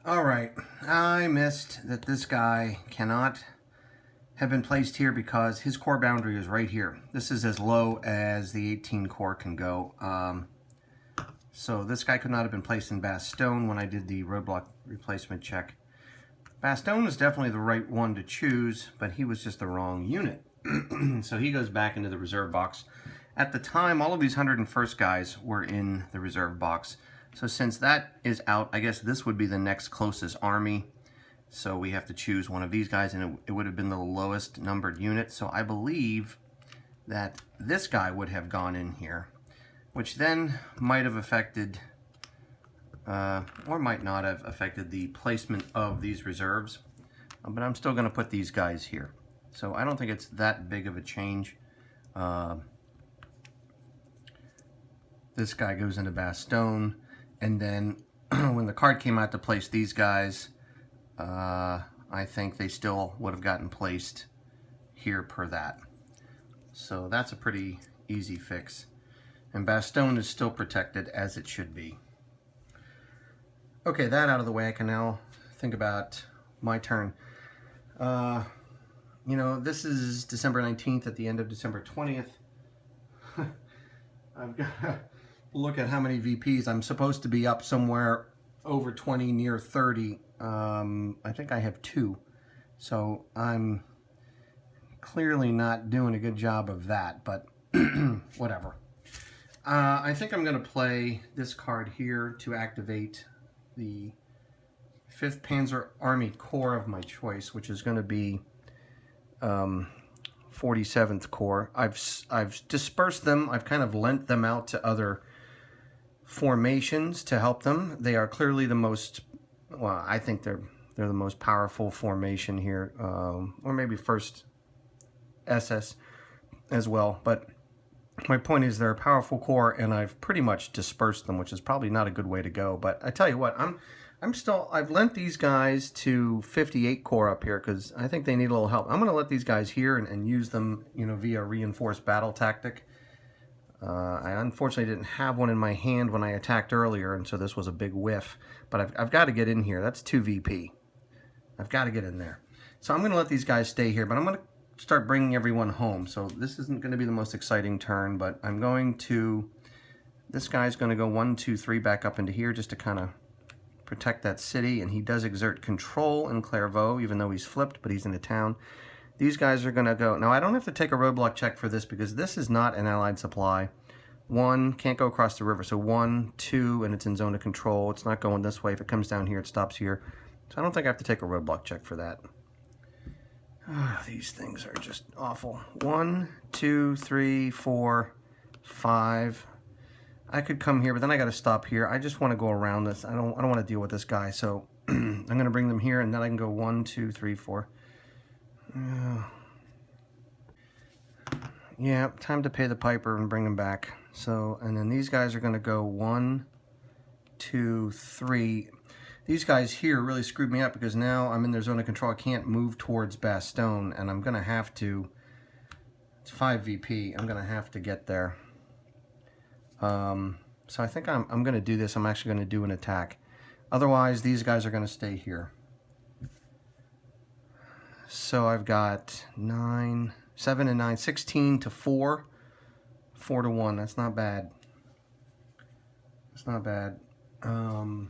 Alright, I missed that this guy cannot have been placed here because his core boundary is right here. This is as low as the 18 core can go. So this guy could not have been placed in Bastogne when I did the roadblock replacement check. Bastogne was definitely the right one to choose, but he was just the wrong unit. So he goes back into the reserve box. At the time, all of these 101st guys were in the reserve box. So since that is out, I guess this would be the next closest army. So we have to choose one of these guys, and it would have been the lowest numbered unit. So I believe that this guy would have gone in here, which then might have affected, or might not have affected the placement of these reserves. But I'm still going to put these guys here. So I don't think it's that big of a change. This guy goes into Bastogne. And then when the card came out to place these guys, I think they still would have gotten placed here per that. So that's a pretty easy fix. And Bastogne is still protected as it should be. Okay, that out of the way, I can now think about my turn. You know, this is December 19th at the end of December 20th. I've got to look at how many VPs. I'm supposed to be up somewhere over 20, near 30. I think I have 2. So I'm clearly not doing a good job of that, but whatever. I think I'm going to play this card here to activate the 5th Panzer Army Corps of my choice, which is going to be 47th Corps. I've dispersed them. I've kind of lent them out to other formations to help them. They are clearly the most, well, I think they're the most powerful formation here, or maybe 1st SS as well. But my point is they're a powerful corps, and I've pretty much dispersed them, which is probably not a good way to go. But I tell you what, I've lent these guys to 58 Corps up here because I think they need a little help. I'm going to let these guys here and use them, you know, via reinforced battle tactic. I unfortunately didn't have one in my hand when I attacked earlier, and so this was a big whiff. But I've got to get in here. That's 2 VP. I've got to get in there. So I'm going to let these guys stay here, but I'm going to start bringing everyone home. So this isn't going to be the most exciting turn, but I'm going to... This guy's going to go 1, 2, 3 back up into here just to kind of protect that city, and he does exert control in Clairvaux, even though he's flipped, but he's in a town. These guys are going to go... Now, I don't have to take a roadblock check for this because this is not an allied supply. 1, can't go across the river. So 1, 2, and it's in zone of control. It's not going this way. If it comes down here, it stops here. So I don't think I have to take a roadblock check for that. Oh, these things are just awful. 1, 2, 3, 4, 5. I could come here, but then I got to stop here. I just want to go around this. I don't want to deal with this guy. So I'm going to bring them here, and then I can go 1, 2, 3, 4. Yeah, time to pay the piper and bring him back. So, and then these guys are going to go 1, 2, 3. These guys here really screwed me up because now I'm in their zone of control. I can't move towards Bastogne, and I'm going to have to... It's 5 VP. I'm going to have to get there. So I think I'm going to do this. I'm actually going to do an attack. Otherwise, these guys are going to stay here. So I've got 9, 7 and 9, 16 to 4, 4 to 1. That's not bad. That's not bad. I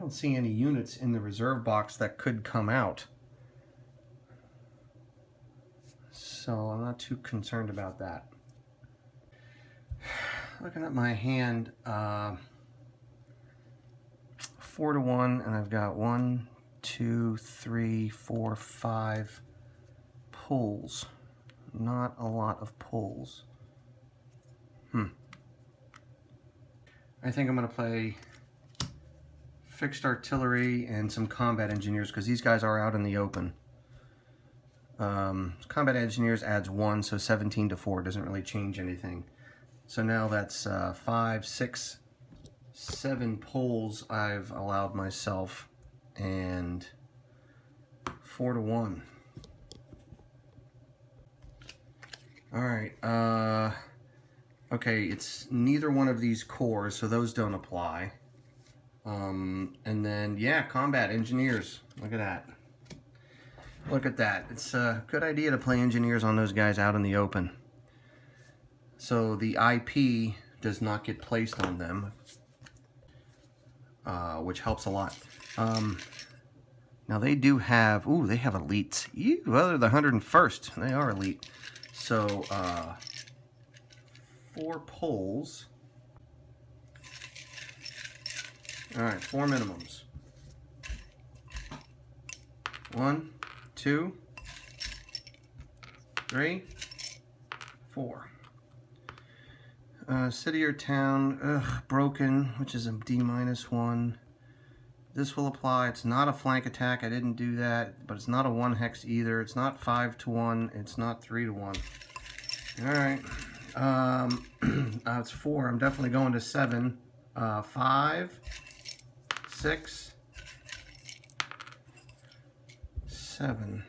don't see any units in the reserve box that could come out. So I'm not too concerned about that. Looking at my hand, 4 to 1, and I've got 1, 2, 3, 4, 5 pulls. Not a lot of pulls. I think I'm going to play fixed artillery and some combat engineers because these guys are out in the open. Combat engineers adds 1, so 17 to 4 doesn't really change anything. So now that's 5, 6, 7 pulls I've allowed myself, and 4 to 1. All right. Okay, it's neither one of these cores, so those don't apply. And then, yeah, combat engineers. Look at that. Look at that. It's a good idea to play engineers on those guys out in the open. So the IP does not get placed on them, which helps a lot. Now they do have, ooh, they have elites. Ew, well, they're the 101st. They are elite. So, 4 pulls. All right, 4 minimums. 1, 2, 3, 4. City or town, broken, which is a D-1. This will apply. It's not a flank attack. I didn't do that, but it's not a 1 hex either. It's not 5 to 1. It's not 3 to 1. All right. It's 4. I'm definitely going to 7. 5, 6, 7.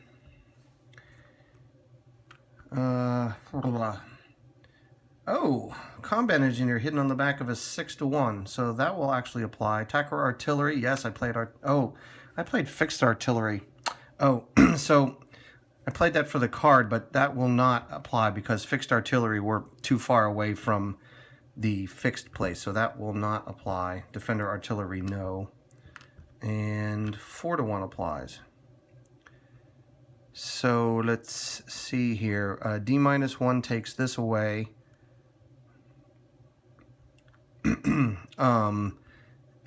Oh, combat engineer hidden on the back of a 6 to 1. So that will actually apply. Attacker artillery. Yes, I played I played fixed artillery. Oh, so I played that for the card, but that will not apply because fixed artillery were too far away from the fixed place, so that will not apply. Defender artillery, no. And 4 to 1 applies. So let's see here. D-1 takes this away.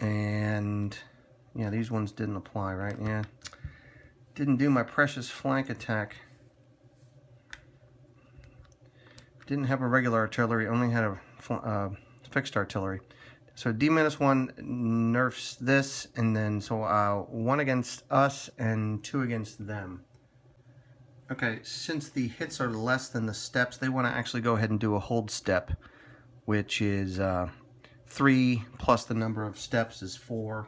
And yeah, these ones didn't apply, right? Yeah. Didn't do my precious flank attack. Didn't have a regular artillery, only had a fixed artillery. So D-1 nerfs this, and then so 1 against us and 2 against them. Okay, since the hits are less than the steps, they want to actually go ahead and do a hold step, which is 3 plus the number of steps is 4.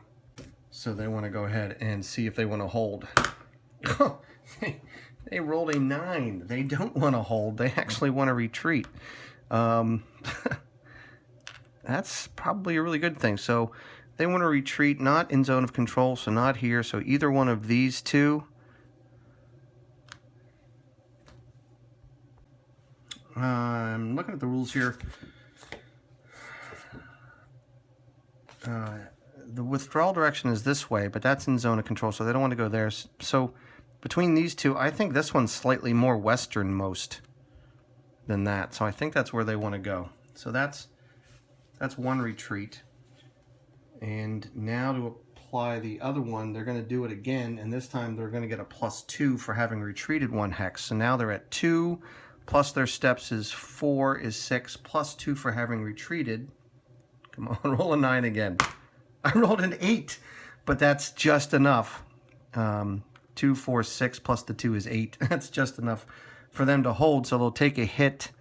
So they want to go ahead and see if they want to hold. They rolled a 9. They don't want to hold. They actually want to retreat. That's probably a really good thing. So they want to retreat, not in zone of control, so not here. So either one of these two. I'm looking at the rules here. The withdrawal direction is this way, but that's in zone of control, so they don't want to go there. So between these two, I think this one's slightly more westernmost than that. So I think that's where they want to go. So that's 1 retreat. And now to apply the other one, they're going to do it again, and this time they're going to get a +2 for having retreated 1 hex. So now they're at 2, plus their steps is 4 is 6, +2 for having retreated. Come on, roll a 9 again. I rolled an 8, but that's just enough. 2, 4, 6 plus the 2 is 8. That's just enough for them to hold, so they'll take a hit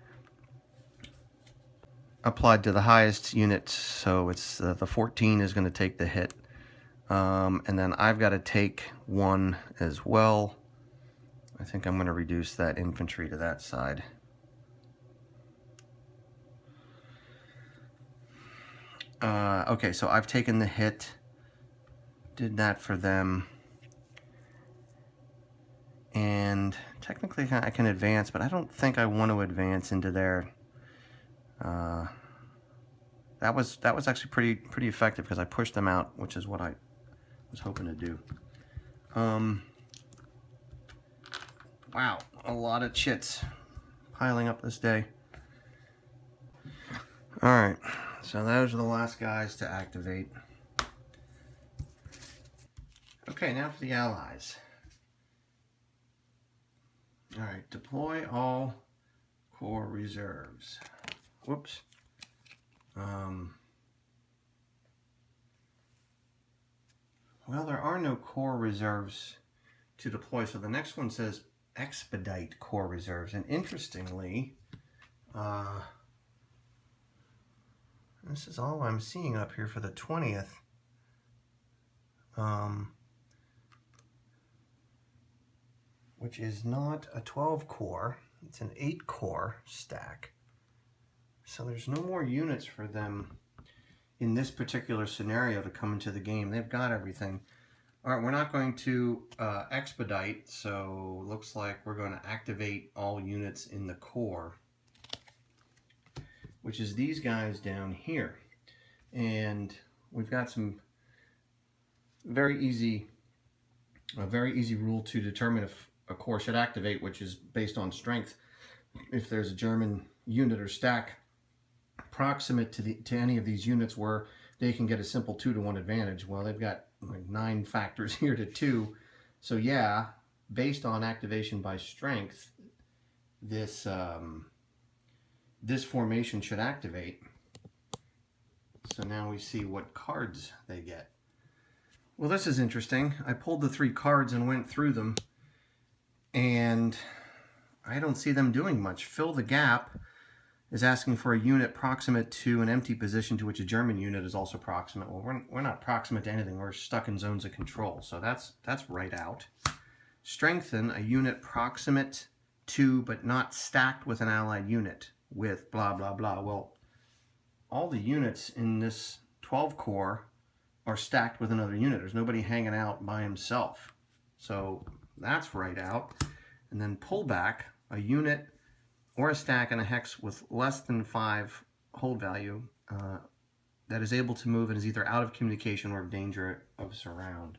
applied to the highest unit. So it's the 14 is going to take the hit. And then I've got to take 1 as well. I think I'm going to reduce that infantry to that side. Okay, so I've taken the hit, did that for them, and technically I can advance, but I don't think I want to advance into there. That was actually pretty effective because I pushed them out, which is what I was hoping to do. Wow, a lot of chits piling up this day. All right. So those are the last guys to activate. Okay, now for the allies. All right, deploy all core reserves. Whoops. Well, there are no core reserves to deploy, so the next one says expedite core reserves. And interestingly, this is all I'm seeing up here for the 20th. Which is not a 12 core, it's an 8 core stack. So there's no more units for them in this particular scenario to come into the game. They've got everything. All right, we're not going to expedite, so looks like we're going to activate all units in the core, which is these guys down here. And we've got some a very easy rule to determine if a core should activate, which is based on strength. If there's a German unit or stack proximate to any of these units where they can get a simple 2-to-1 advantage, well, they've got like 9 factors here to 2. So yeah, based on activation by strength, this this formation should activate. So now we see what cards they get. Well, this is interesting. I pulled the 3 cards and went through them, and I don't see them doing much. Fill the gap is asking for a unit proximate to an empty position to which a German unit is also proximate. Well, we're not proximate to anything. We're stuck in zones of control, so that's right out. Strengthen a unit proximate to but not stacked with an allied unit with blah, blah, blah. Well, all the units in this 12 core are stacked with another unit. There's nobody hanging out by himself. So that's right out. And then pull back a unit or a stack and a hex with less than 5 hold value that is able to move and is either out of communication or in danger of surround.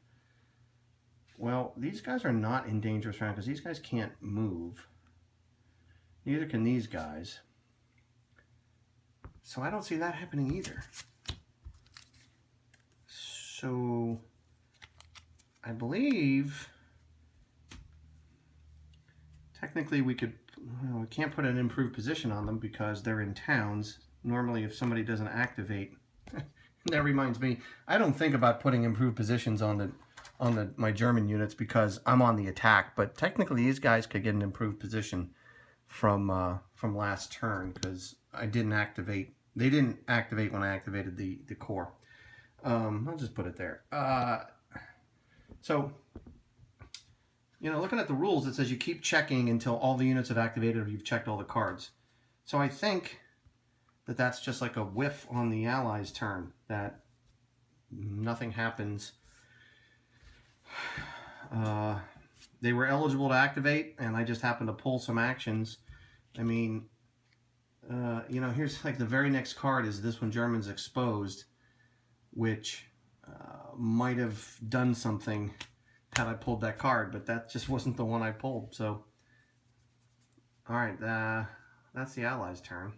Well, these guys are not in danger of surround because these guys can't move. Neither can these guys. So I don't see that happening either. So I believe technically we could, well, we can't put an improved position on them because they're in towns. Normally if somebody doesn't activate, that reminds me, I don't think about putting improved positions on my German units because I'm on the attack, but technically these guys could get an improved position from last turn because I didn't activate. They didn't activate when I activated the core. I'll just put it there. So, you know, looking at the rules, it says you keep checking until all the units have activated or you've checked all the cards. So I think that that's just like a whiff on the Allies' turn, that nothing happens. They were eligible to activate, and I just happened to pull some actions. I mean, you know, here's like the very next card is this one, German's exposed, which might have done something had I pulled that card, but that just wasn't the one I pulled. So, all right, that's the Allies' turn.